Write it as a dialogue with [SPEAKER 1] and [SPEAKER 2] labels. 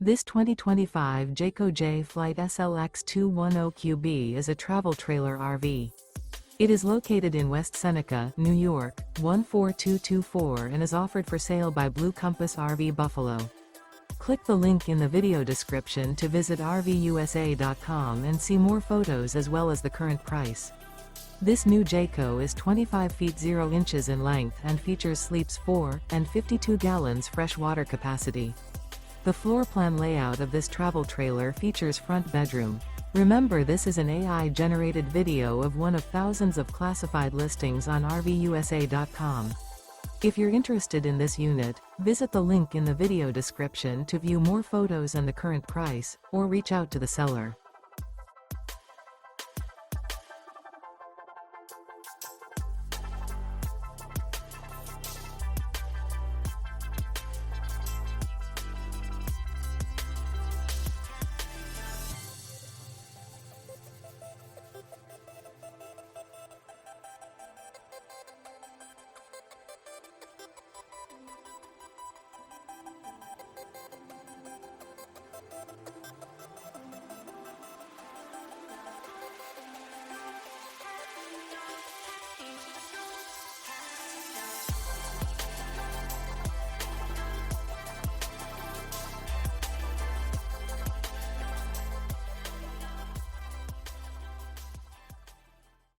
[SPEAKER 1] This 2025 Jayco Jay Flight SLX 210QB is a travel trailer RV. It is located in West Seneca, New York, 14224 and is offered for sale by Blue Compass RV Buffalo. Click the link in the video description to visit RVUSA.com and see more photos as well as the current price. This new Jayco is 25 feet 0 inches in length and features sleeps 4 and 52 gallons fresh water capacity. The floor plan layout of this travel trailer features front bedroom. Remember, this is an AI-generated video of one of thousands of classified listings on RVUSA.com. If you're interested in this unit, visit the link in the video description to view more photos and the current price, or reach out to the seller.